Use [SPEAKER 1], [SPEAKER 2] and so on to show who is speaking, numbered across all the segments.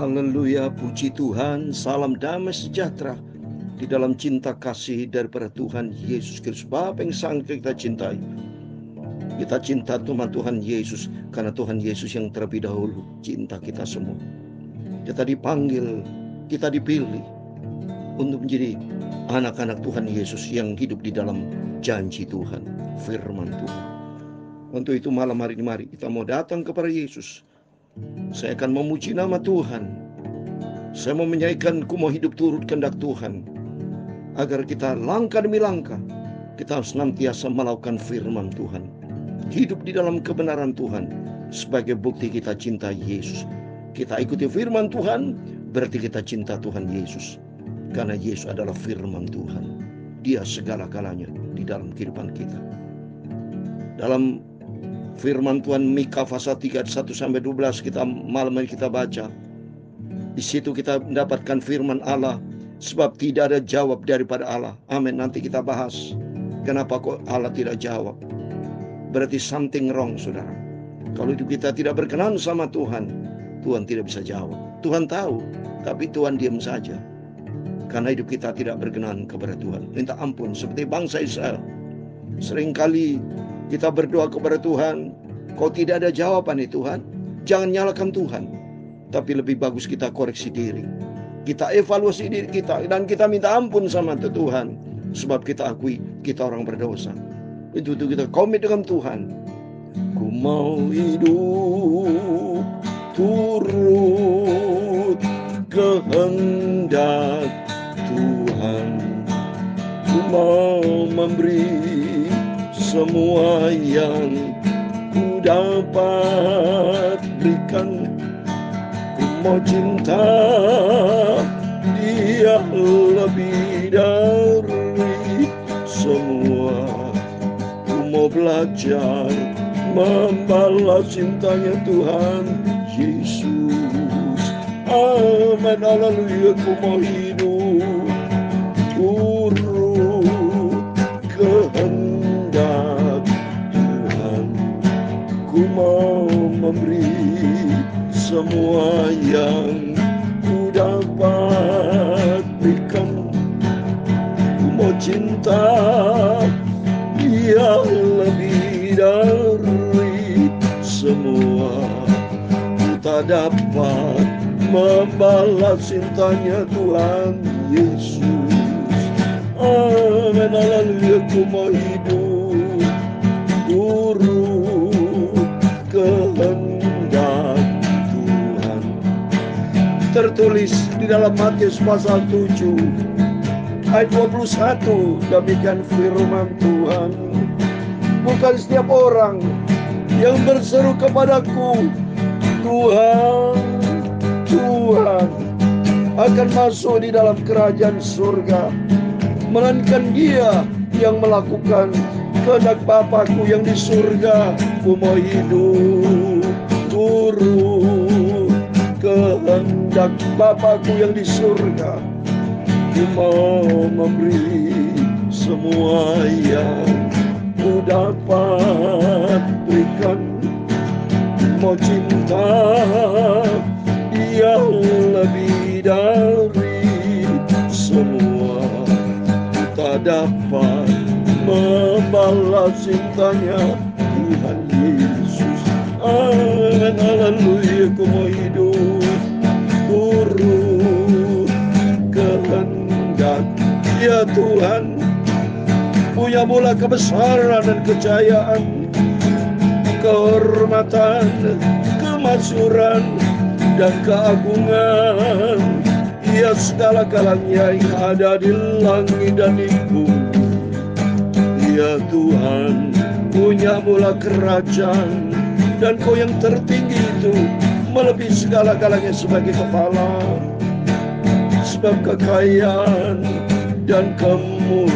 [SPEAKER 1] Haleluya, puji Tuhan, salam damai sejahtera di dalam cinta kasih daripada Tuhan Yesus Kristus Bapa yang sangat kita cintai. Kita cinta Tuhan Yesus karena Tuhan Yesus yang terlebih dahulu cinta kita semua. Kita dipanggil, kita dipilih untuk menjadi anak-anak Tuhan Yesus yang hidup di dalam janji Tuhan, firman Tuhan. Untuk itu malam hari ini mari kita mau datang kepada Yesus. Saya akan memuji nama Tuhan. Saya mau menyanyikan, ku mau hidup turut kehendak Tuhan. Agar kita langkah demi langkah, kita harus senantiasa melakukan firman Tuhan. Hidup di dalam kebenaran Tuhan. Sebagai bukti kita cinta Yesus. Kita ikuti firman Tuhan, berarti kita cinta Tuhan Yesus. Karena Yesus adalah firman Tuhan. Dia segala-galanya di dalam kehidupan kita. Dalam firman Tuhan Mika pasal 3 1-12 kita malam ini kita baca. Di situ kita mendapatkan firman Allah, sebab tidak ada jawab daripada Allah. Amin. Nanti kita bahas kenapa kok Allah tidak jawab. Berarti something wrong, saudara. Kalau hidup kita tidak berkenan sama Tuhan, Tuhan tidak bisa jawab. Tuhan tahu, tapi Tuhan diam saja. Karena hidup kita tidak berkenan kepada Tuhan. Minta ampun seperti bangsa Israel. Seringkali kita berdoa kepada Tuhan, kau tidak ada jawaban nih Tuhan. Jangan nyalakan Tuhan. Tapi lebih bagus kita koreksi diri. Kita evaluasi diri kita. Dan kita minta ampun sama Tuhan. Sebab kita akui kita orang berdosa. Itu kita komit dengan Tuhan. Ku mau hidup turut kehendak Tuhan. Ku mau memberi semua yang ku dapat berikan. Ku mau cinta Dia lebih dari semua. Ku mau belajar membalas cintanya Tuhan Yesus. Amin, haleluya. Ku mau hidup turut kehendak Tuhan. Ku mau memberi semua yang ku dapat berikan. Ku mau cinta Dia lebih dari semua. Ku tak dapat membalas cintanya Tuhan Yesus. Amin, haleluya. Ku mau hidup turut kehendak Tuhan. Tertulis di dalam Matius pasal 7 ayat 21, demikian firman Tuhan. Bukan setiap orang yang berseru kepadaku, Tuhan, Tuhan, akan masuk di dalam kerajaan surga, melainkan dia yang melakukan kehendak Bapa-Ku yang di surga. Ku mau hidup turut kehendak Bapa-Ku yang di surga. Ku mau memberi semua yang ku dapat berikan. Ku mau cinta Dia lebih dari semua. Ku tak dapat membalas cintanya Tuhan Yesus. Amin, haleluya. Ku mau hidup turut kehendak Ya Tuhan. Punya mula kebesaran dan kejayaan, kehormatan, kemasyuran, dan keagungan. Ya segala-galanya yang ada di langit dan di bumi. Ya Tuhan, punya mula kerajaan, dan Kau yang tertinggi itu melebihi segala-galanya sebagai kepala. Sebab kekayaan dan kemuliaan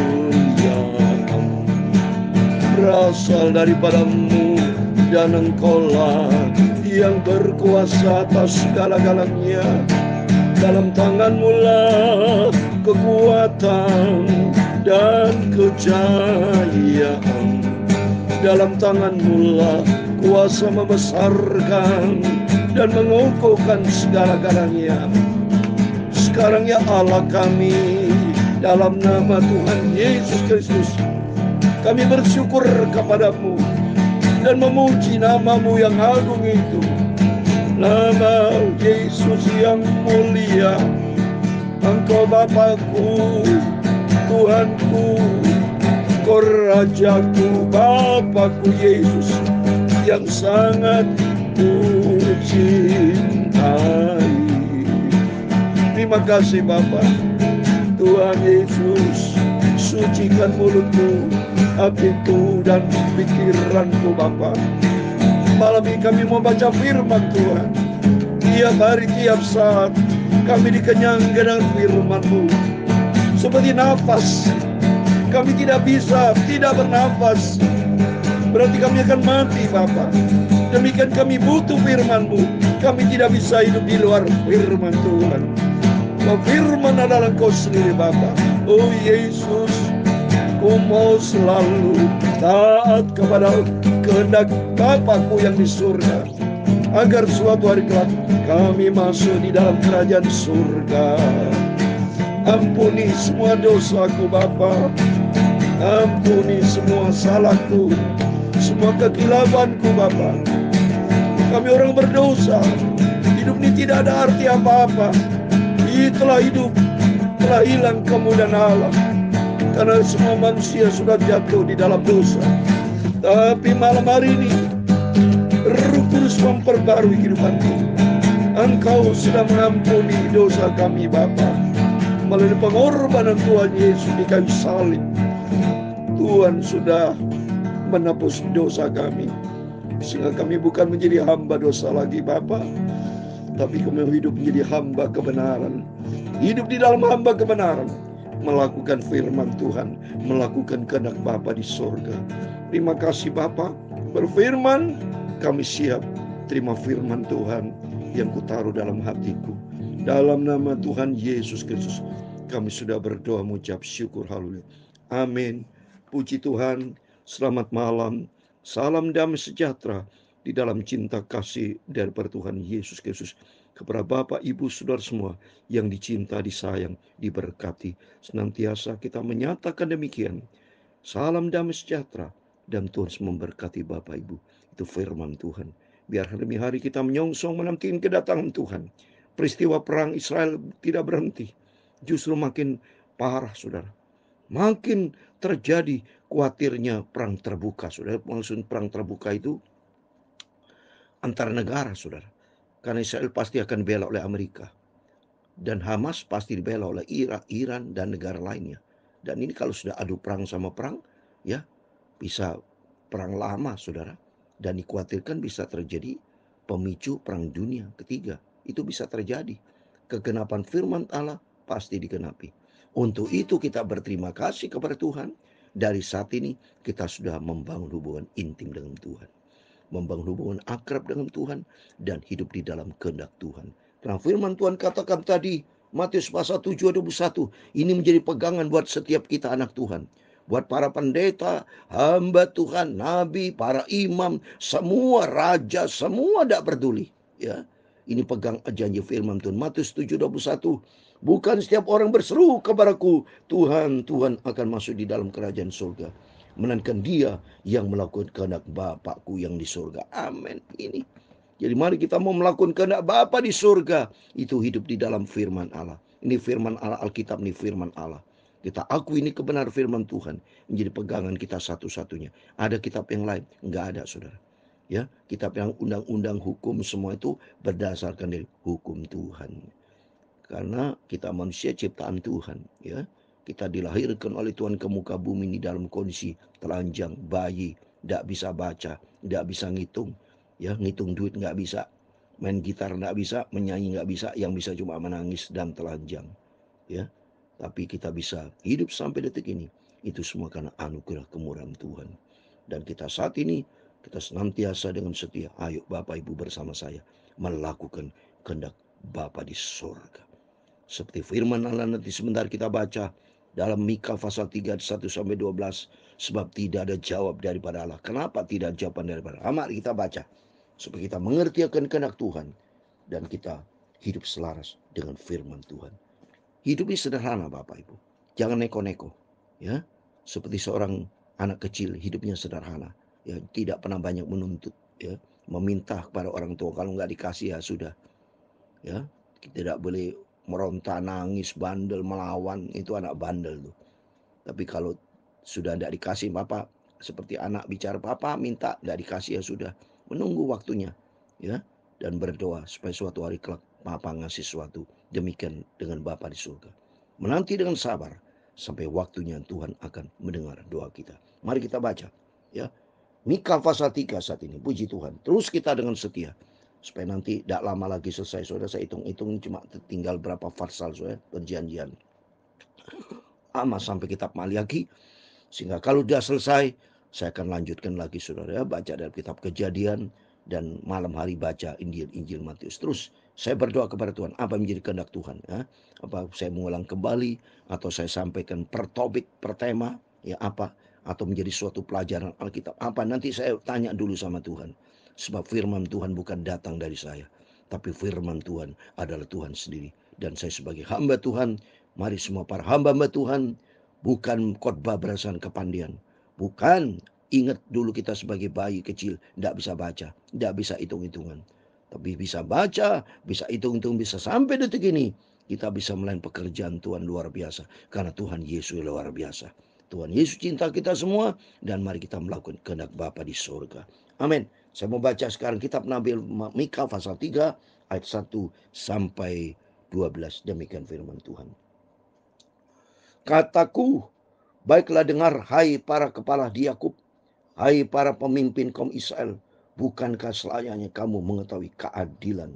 [SPEAKER 1] berasal daripada-Mu, dan Engkau-lah yang berkuasa atas segala-galanya. Dalam tangan-Mu lah kekuatan dan kejayaan. Dalam tangan-Mu lah kuasa membesarkan dan dan mengukuhkan segala-galanya. Sekarang ya Allah kami, dalam nama Tuhan Yesus Kristus, kami bersyukur kepadamu dan memuji namamu yang agung itu. Nama Yesus yang mulia. Engkau Bapakku, Tuhanku, Engkau Rajaku, Bapakku Yesus yang sangat kucintai. Terima kasih Bapa. Tuhan Yesus, sucikan mulutku, hatiku dan pikiranku Bapa. Malam ini kami mau baca firman Tuhan. Tiap hari, tiap saat kami dikenyangkan dengan firman-Mu. Seperti nafas, kami tidak bisa tidak bernafas, berarti kami akan mati Bapa. Demikian kami butuh firman-Mu. Kami tidak bisa hidup di luar firman Tuhan. Bahwa firman adalah Engkau sendiri Bapa. Oh Yesus, Ku mau selalu taat kepada kehendak Bapakku yang di surga, agar suatu hari kelak kami masuk di dalam kerajaan surga. Ampuni semua dosaku Bapa, ampuni semua salahku, semua kekilafanku Bapa. Kami orang berdosa, hidup ini tidak ada arti apa-apa. Itulah hidup, telah hilang kemuliaan Allah, karena semua manusia sudah jatuh di dalam dosa. Tapi malam hari ini Roh Kudus memperbarui kehidupanku. Engkau sudah mengampuni dosa kami Bapa melalui pengorbanan Tuhan Yesus di kayu salib. Tuhan sudah menebus dosa kami, sehingga kami bukan menjadi hamba dosa lagi Bapa, tapi kami hidup menjadi hamba kebenaran. Hidup di dalam hamba kebenaran, melakukan firman Tuhan, melakukan kehendak Bapa di surga. Terima kasih Bapa. Berfirman, kami siap terima firman Tuhan yang kutaruh dalam hatiku. Dalam nama Tuhan Yesus Kristus, kami sudah berdoa mengucap syukur. Haleluya. Amin. Puji Tuhan. Selamat malam. Salam damai sejahtera di dalam cinta kasih daripada Tuhan Yesus Kristus. Kepada Bapak, Ibu, Saudara semua yang dicinta, disayang, diberkati. Senantiasa kita menyatakan demikian. Salam damai sejahtera dan Tuhan memberkati Bapak, Ibu. Itu firman Tuhan. Biar demi hari kita menyongsong menantikan kedatangan Tuhan. Peristiwa perang Israel tidak berhenti. Justru makin parah, saudara. Makin terjadi khawatirnya perang terbuka, saudara. Maksud perang terbuka itu antara negara, saudara. Karena Israel pasti akan dibela oleh Amerika. Dan Hamas pasti dibela oleh Iran dan negara lainnya. Dan ini kalau sudah adu perang sama perang, ya bisa perang lama, saudara. Dan dikhawatirkan bisa terjadi pemicu perang dunia ketiga. Itu bisa terjadi. Kegenapan firman Allah pasti digenapi. Untuk itu kita berterima kasih kepada Tuhan. Dari saat ini kita sudah membangun hubungan intim dengan Tuhan. Membangun hubungan akrab dengan Tuhan. Dan hidup di dalam kehendak Tuhan. Karena firman Tuhan katakan tadi, Matius pasal 7 ayat 21. Ini menjadi pegangan buat setiap kita anak Tuhan. Buat para pendeta, hamba Tuhan, nabi, para imam, semua raja, semua tidak peduli. Ya, ini pegang janji firman Tuhan. Matius 7:21. Bukan setiap orang berseru kepadaku, Tuhan, Tuhan akan masuk di dalam kerajaan surga, melainkan dia yang melakukan kehendak Bapakku yang di surga. Amin. Ini. Jadi mari kita mau melakukan kehendak Bapa di surga. Itu hidup di dalam firman Allah. Ini firman Allah, Alkitab ini firman Allah. Kita akui ini kebenaran firman Tuhan. Menjadi pegangan kita satu-satunya. Ada kitab yang lain? Enggak ada, saudara. Ya, kitab yang undang-undang hukum semua itu berdasarkan dari hukum Tuhan. Karena kita manusia ciptaan Tuhan. Ya, kita dilahirkan oleh Tuhan ke muka bumi ini dalam kondisi telanjang, bayi, tidak bisa baca, tidak bisa ngitung. Ya, ngitung duit enggak bisa. Main gitar enggak bisa, menyanyi enggak bisa. Yang bisa cuma menangis dan telanjang. Ya. Tapi kita bisa hidup sampai detik ini. Itu semua karena anugerah kemurahan Tuhan. Dan kita saat ini, kita senantiasa dengan setia. Ayo Bapak Ibu bersama saya melakukan kehendak Bapa di surga. Seperti firman Allah nanti sebentar kita baca dalam Mika pasal 3 1-12. Sebab tidak ada jawab daripada Allah. Kenapa tidak ada jawaban daripada Allah? Mari kita baca. Supaya kita mengerti akan kehendak Tuhan. dan kita hidup selaras dengan firman Tuhan. Hidup ini sederhana Bapak Ibu. Jangan neko-neko. Ya, seperti seorang anak kecil hidupnya sederhana. Ya, tidak pernah banyak menuntut. Ya, meminta kepada orang tua. Kalau nggak dikasih ya sudah. Ya, tidak boleh meronta, nangis, bandel, melawan. Itu anak bandel tuh. Tapi kalau sudah tidak dikasih Bapak, seperti anak bicara Papa minta, tidak dikasih ya sudah. Menunggu waktunya. Ya, dan berdoa supaya suatu hari kelak Papa ngasih sesuatu. Demikian dengan Bapa di surga. Menanti dengan sabar sampai waktunya Tuhan akan mendengar doa kita. Mari kita baca. Ya, Mika pasal 3 saat ini. Puji Tuhan. Terus kita dengan setia. Supaya nanti tidak lama lagi selesai. Saudara, saya hitung-hitung cuma tinggal berapa pasal saudara, perjanjian. Lama sampai kitab Maliaki. Sehingga kalau sudah selesai, saya akan lanjutkan lagi saudara. Baca dalam kitab Kejadian. Dan malam hari baca Injil Matius. Terus saya berdoa kepada Tuhan. Apa menjadi kehendak Tuhan? Ya? Apa saya mengulang kembali? Atau saya sampaikan per topik, per tema? Ya apa? Atau menjadi suatu pelajaran Alkitab? Apa? Nanti saya tanya dulu sama Tuhan. Sebab firman Tuhan bukan datang dari saya. Tapi firman Tuhan adalah Tuhan sendiri. Dan saya sebagai hamba Tuhan. Mari semua para hamba-hamba Tuhan. Bukan khotbah berdasarkan kepandian. Bukan. Ingat dulu kita sebagai bayi kecil tidak bisa baca, tidak bisa hitung-hitungan. Tapi bisa baca, bisa hitung-hitung, bisa sampai detik ini. Kita bisa melayan pekerjaan Tuhan luar biasa. Karena Tuhan Yesus luar biasa. Tuhan Yesus cinta kita semua. Dan mari kita melakukan kehendak Bapa di surga. Amin. Saya mau baca sekarang kitab Nabi Mika pasal 3 ayat 1 sampai 12. Demikian firman Tuhan. Kataku, baiklah dengar hai para kepala di Yakub. Hai para pemimpin kaum Israel, bukankah selayaknya kamu mengetahui keadilan?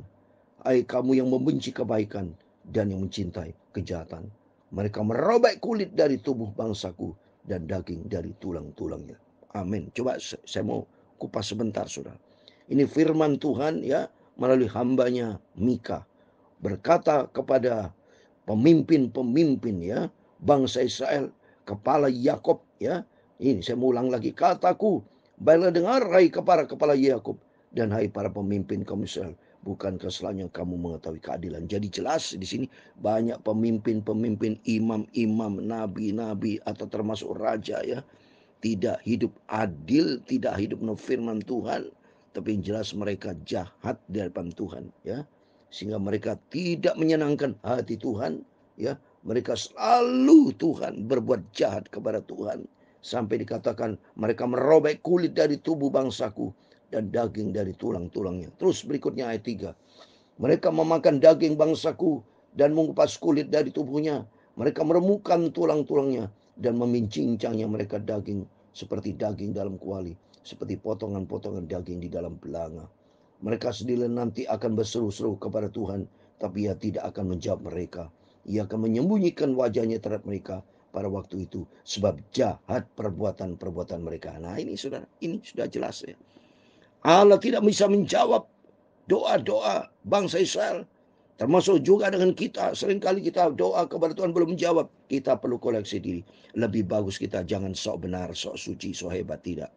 [SPEAKER 1] Hai kamu yang membenci kebaikan dan yang mencintai kejahatan. Mereka merobek kulit dari tubuh bangsaku dan daging dari tulang-tulangnya. Amin. Coba saya mau kupas sebentar saudara. Ini firman Tuhan ya melalui hambanya Mika. Berkata kepada pemimpin-pemimpin ya bangsa Israel, kepala Yakub ya. Ini saya mau ulang lagi, kataku, baiklah dengar hai kepala Yakub dan hai para pemimpin kaum Israel, bukankah selayaknya kamu mengetahui keadilan? Jadi jelas di sini banyak pemimpin-pemimpin, imam-imam, nabi-nabi atau termasuk raja ya, tidak hidup adil, tidak hidup menurut firman Tuhan, tapi yang jelas mereka jahat di hadapan Tuhan ya. Sehingga mereka tidak menyenangkan hati Tuhan ya. Mereka selalu Tuhan berbuat jahat kepada Tuhan. Sampai dikatakan mereka merobek kulit dari tubuh bangsaku dan daging dari tulang-tulangnya. Terus berikutnya ayat 3. Mereka memakan daging bangsaku dan mengupas kulit dari tubuhnya. Mereka meremukan tulang-tulangnya dan memincing-cincangnya mereka daging seperti daging dalam kuali, seperti potongan-potongan daging di dalam belanga. Mereka sendiri nanti akan berseru-seru kepada Tuhan, tapi ia tidak akan menjawab mereka. Ia akan menyembunyikan wajahnya terhadap mereka pada waktu itu, sebab jahat perbuatan-perbuatan mereka. Nah ini saudara, ini sudah jelas ya. Allah tidak bisa menjawab doa-doa bangsa Israel. Termasuk juga dengan kita. Seringkali kita doa kepada Tuhan belum menjawab. Kita perlu koleksi diri. Lebih bagus kita jangan sok benar, sok suci, sok hebat. Tidak.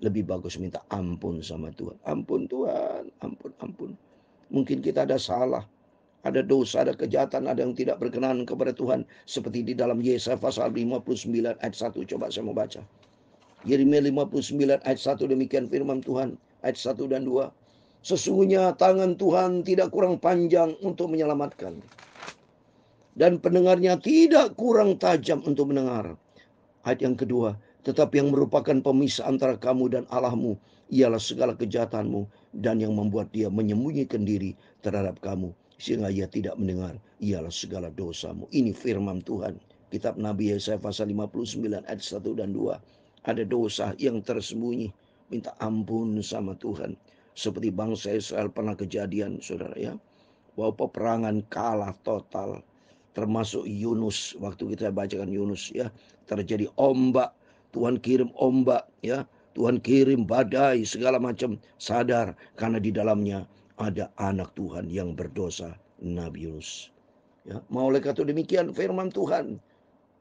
[SPEAKER 1] Lebih bagus minta ampun sama Tuhan. Ampun Tuhan, ampun. Mungkin kita ada salah. Ada dosa, ada kejahatan, ada yang tidak berkenan kepada Tuhan. Seperti di dalam Yesaya pasal 59 ayat 1. Coba saya mau baca. Yeremia 59 ayat 1 demikian firman Tuhan. Ayat 1 dan 2. Sesungguhnya tangan Tuhan tidak kurang panjang untuk menyelamatkan. Dan pendengarnya tidak kurang tajam untuk mendengar. Ayat yang kedua. Tetapi yang merupakan pemisah antara kamu dan Allahmu ialah segala kejahatanmu dan yang membuat dia menyembunyikan diri terhadap kamu sehingga ia tidak mendengar ialah segala dosamu. Ini firman Tuhan. Kitab Nabi Yesaya pasal 59 ayat 1 dan 2. Ada dosa yang tersembunyi. Minta ampun sama Tuhan. Seperti bangsa Israel pernah kejadian saudara ya. Bahwa peperangan kalah total. Termasuk Yunus. Waktu kita bacakan Yunus ya. Terjadi ombak. Tuhan kirim ombak ya. Tuhan kirim badai segala macam. Sadar karena di dalamnya ada anak Tuhan yang berdosa, Nabi Yunus. Ya, oleh karena demikian firman Tuhan.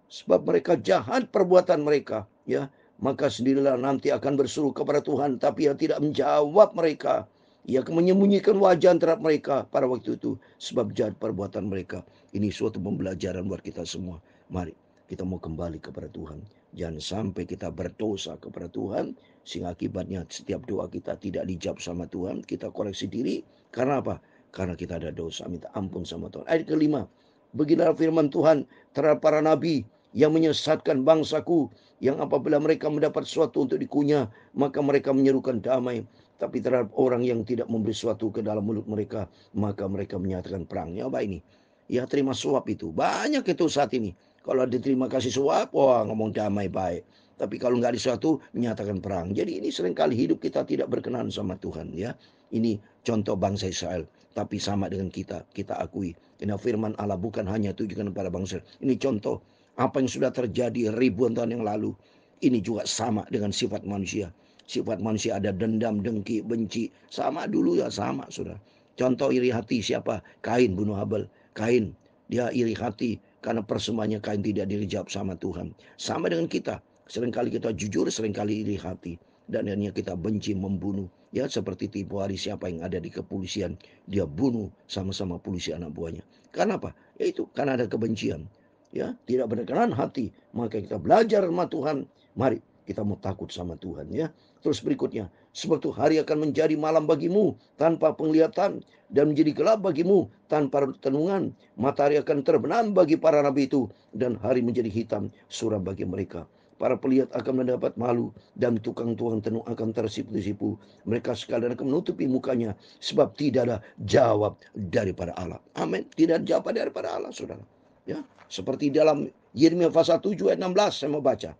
[SPEAKER 1] Sebab mereka jahat perbuatan mereka, ya, maka sendirilah nanti akan berseru kepada Tuhan, tapi ia tidak menjawab mereka. Ia akan menyembunyikan wajah terhadap mereka pada waktu itu, sebab jahat perbuatan mereka. Ini suatu pembelajaran buat kita semua. Mari kita mau kembali kepada Tuhan. Jangan sampai kita berdosa kepada Tuhan, sehingga akibatnya setiap doa kita tidak dijawab sama Tuhan. Kita koreksi diri. Karena apa? Karena kita ada dosa, minta ampun sama Tuhan. Ayat kelima, beginilah firman Tuhan terhadap para nabi yang menyesatkan bangsaku, yang apabila mereka mendapat sesuatu untuk dikunyah, maka mereka menyerukan damai. Tapi terhadap orang yang tidak memberi sesuatu ke dalam mulut mereka, maka mereka menyatakan perang. Ya apa ini? Ya terima suap itu. Banyak itu saat ini. Kalau diterima kasih suap, wah ngomong damai baik. Tapi kalau nggak ada sesuatu, menyatakan perang. Jadi ini seringkali hidup kita tidak berkenan sama Tuhan. Ya, ini contoh bangsa Israel. Tapi sama dengan kita akui. Karena firman Allah bukan hanya tujukan kepada bangsa. Ini contoh apa yang sudah terjadi ribuan tahun yang lalu. Ini juga sama dengan sifat manusia. Sifat manusia ada dendam, dengki, benci. Sama dulu ya, sama sudah. Contoh iri hati siapa? Kain bunuh Habel. Kain, dia iri hati karena persembahannya Kain tidak dijawab sama Tuhan. Sama dengan kita. Seringkali kita jujur, seringkali iri hati. Dan akhirnya kita benci, membunuh. Ya seperti tipu hari siapa yang ada di kepolisian. Dia bunuh sama-sama polisi anak buahnya. Karena apa? Yaitu karena ada kebencian. Ya, tidak berkenan hati. Maka kita belajar sama Tuhan. Mari kita mau takut sama Tuhan ya. Terus berikutnya, sebab itu hari akan menjadi malam bagimu tanpa penglihatan, dan menjadi gelap bagimu tanpa renungan. Matahari akan terbenam bagi para nabi itu, dan hari menjadi hitam suram bagi mereka. Para pelihat akan mendapat malu, dan tukang tuang tenung akan tersipu-sipu. Mereka sekalian akan menutupi mukanya, sebab tidak ada jawab daripada Allah. Amin. Tidak ada jawab daripada Allah, saudara. Ya, seperti dalam Yeremia pasal 7 ayat 16 saya mau baca.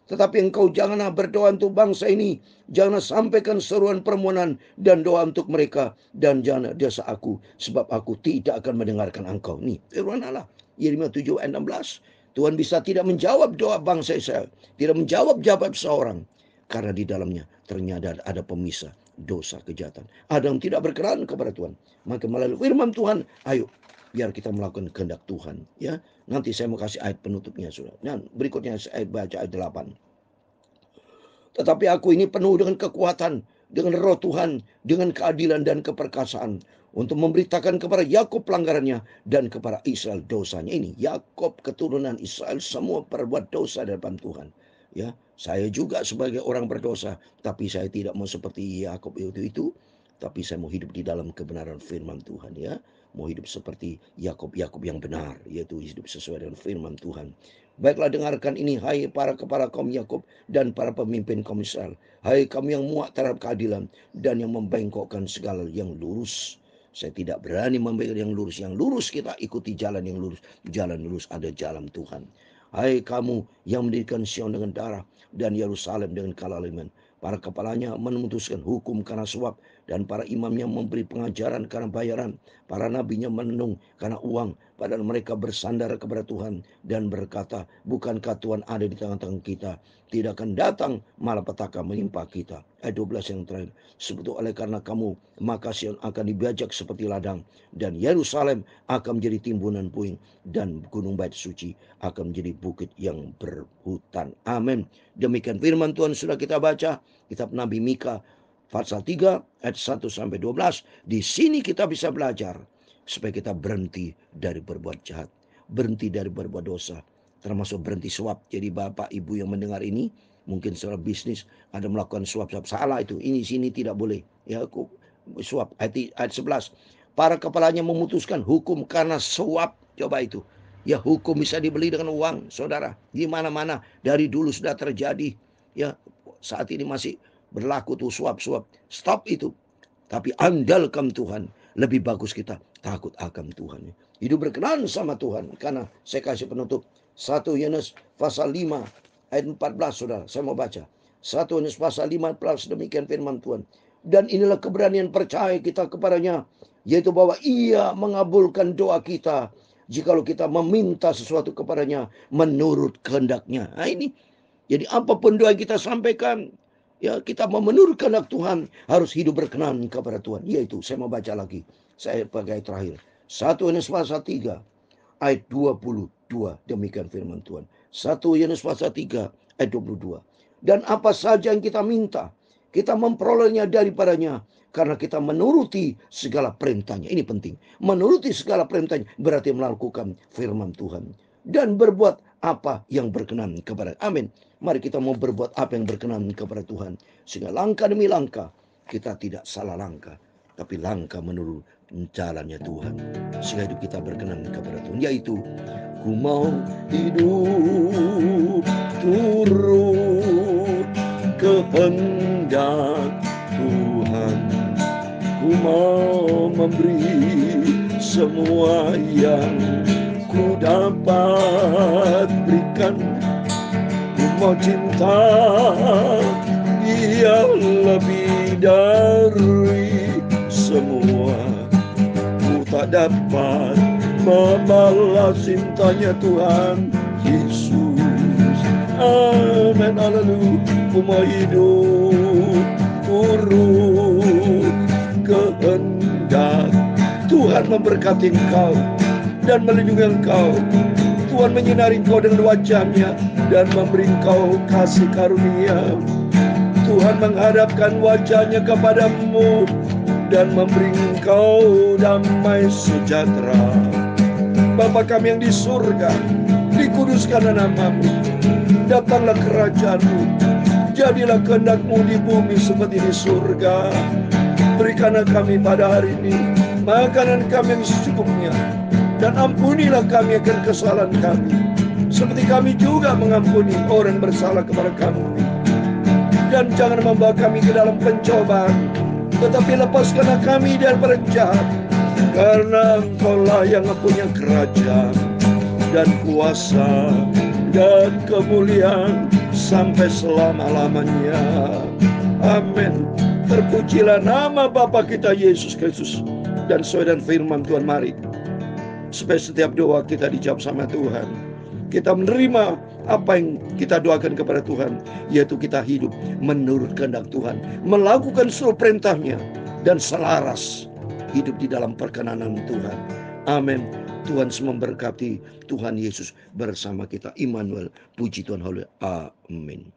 [SPEAKER 1] Tetapi engkau janganlah berdoa untuk bangsa ini. Janganlah sampaikan seruan permohonan dan doa untuk mereka. Dan janganlah desa aku, sebab aku tidak akan mendengarkan engkau. Nih, firman Allah. Yeremia 7 ayat 16. Tuhan bisa tidak menjawab doa bangsa Israel. Tidak menjawab jawab seorang. Karena di dalamnya ternyata ada pemisah dosa kejahatan. Ada yang tidak berkenan kepada Tuhan. Maka melalui firman Tuhan, ayo biar kita melakukan kehendak Tuhan. Ya, nanti saya mau kasih ayat penutupnya, saudara. Dan berikutnya saya baca ayat 8. Tetapi aku ini penuh dengan kekuatan, dengan roh Tuhan, dengan keadilan dan keperkasaan, untuk memberitakan kepada Yakub pelanggarannya dan kepada Israel dosanya. Ini Yakub keturunan Israel semua berbuat dosa di depan Tuhan. Ya, saya juga sebagai orang berdosa, tapi saya tidak mau seperti Yakub itu. Tapi saya mau hidup di dalam kebenaran firman Tuhan ya. Mau hidup seperti Yakub yang benar, yaitu hidup sesuai dengan firman Tuhan. Baiklah dengarkan ini, hai para kepala kaum Yakub dan para pemimpin kaum Israel. Hai kamu yang muak terhadap keadilan dan yang membengkokkan segala yang lurus. Saya tidak berani membengkok yang lurus. Yang lurus kita ikuti jalan yang lurus. Jalan lurus ada jalan Tuhan. Hai kamu yang mendirikan Sion dengan darah dan Yerusalem dengan kalaliman. Para kepalanya memutuskan hukum karena suap, dan para imamnya memberi pengajaran karena bayaran. Para nabinya menenung karena uang, padahal mereka bersandar kepada Tuhan dan berkata, bukankah Tuhan ada di tengah-tengah kita? Tidak akan datang malapetaka menimpa kita. Ayat 12 yang terakhir. Sebetulnya oleh karena kamu, maka Sion akan dibajak seperti ladang, dan Yerusalem akan menjadi timbunan puing, dan gunung bait suci akan menjadi bukit yang berhutan. Amin. Demikian firman Tuhan sudah kita baca. Kitab Nabi Mika pasal 3 ayat 1 sampai 12. Di sini kita bisa belajar supaya kita berhenti dari berbuat jahat, berhenti dari berbuat dosa, termasuk berhenti suap. Jadi bapak ibu yang mendengar ini, mungkin secara bisnis ada melakukan suap-suap, salah itu. Ini sini tidak boleh. Ya, aku suap ayat 11. Para kepalanya memutuskan hukum karena suap. Coba itu. Ya, hukum bisa dibeli dengan uang, saudara. Di mana-mana dari dulu sudah terjadi. Ya, saat ini masih berlaku tuh suap-suap. Stop itu. Tapi andalkan Tuhan. Lebih bagus kita takut akan Tuhan. Hidup berkenan sama Tuhan. Karena saya kasih penutup. 1 Yohanes pasal 5 ayat 14, saudara. Saya mau baca. 1 Yohanes pasal 15, demikian firman Tuhan. Dan inilah keberanian percaya kita kepadanya, yaitu bahwa ia mengabulkan doa kita jikalau kita meminta sesuatu kepadanya menurut kehendaknya. Nah ini. Jadi apapun doa kita sampaikan, ya kita menurut kehendak Tuhan, harus hidup berkenan kepada Tuhan. Yaitu saya mau baca lagi. Saya pakai terakhir. 1 Yohanes pasal 3 ayat 22. Demikian firman Tuhan. 1 Yohanes pasal 3 ayat 22. Dan apa saja yang kita minta, Kita memperolehnya daripadanya karena kita menuruti segala perintahnya. Ini penting. Menuruti segala perintahnya berarti melakukan firman Tuhan. Dan berbuat apa yang berkenan kepada. Amin. Mari kita mau berbuat apa yang berkenan kepada Tuhan. Sehingga langkah demi langkah kita tidak salah langkah. Tapi langkah menurut jalannya Tuhan. Sehingga hidup kita berkenan kepada Tuhan. Yaitu, ku mau hidup turut kehendak Tuhan. Ku mau memberi semua yang ku dapat berikan. Ku mau cinta Dia lebih dari semua. Ku tak dapat membalas cintanya Tuhan Yesus. Amin, haleluya. Ku mau hidup turut kehendak Tuhan. Memberkati engkau dan melindungi engkau. Tuhan menyinari engkau dengan wajah-Nya dan memberi engkau kasih karunia. Tuhan menghadapkan wajah-Nya kepadamu dan memberi engkau damai sejahtera. Bapa kami yang di surga, dikuduskanlah nama-Mu, datanglah kerajaan-Mu, jadilah kehendak-Mu di bumi seperti di surga. Berikanlah kami pada hari ini makanan kami yang secukupnya, dan ampunilah kami akan kesalahan kami, seperti kami juga mengampuni orang yang bersalah kepada kami. Dan jangan membawa kami ke dalam pencobaan, tetapi lepaskanlah kami daripada jahat. Karena Engkau-Lah yang mempunyai kerajaan dan kuasa dan kemuliaan sampai selama-lamanya. Amin. Terpujilah nama Bapa kita Yesus Kristus. Dan sesuai dengan firman Tuhan, mari supaya setiap doa kita dijawab sama Tuhan. Kita menerima apa yang kita doakan kepada Tuhan, yaitu kita hidup menurut kehendak Tuhan, melakukan seluruh perintah-Nya, dan selaras hidup di dalam perkenanan Tuhan. Amin. Tuhan memberkati. Tuhan Yesus bersama kita. Immanuel. Puji Tuhan. Haleluya. Amin.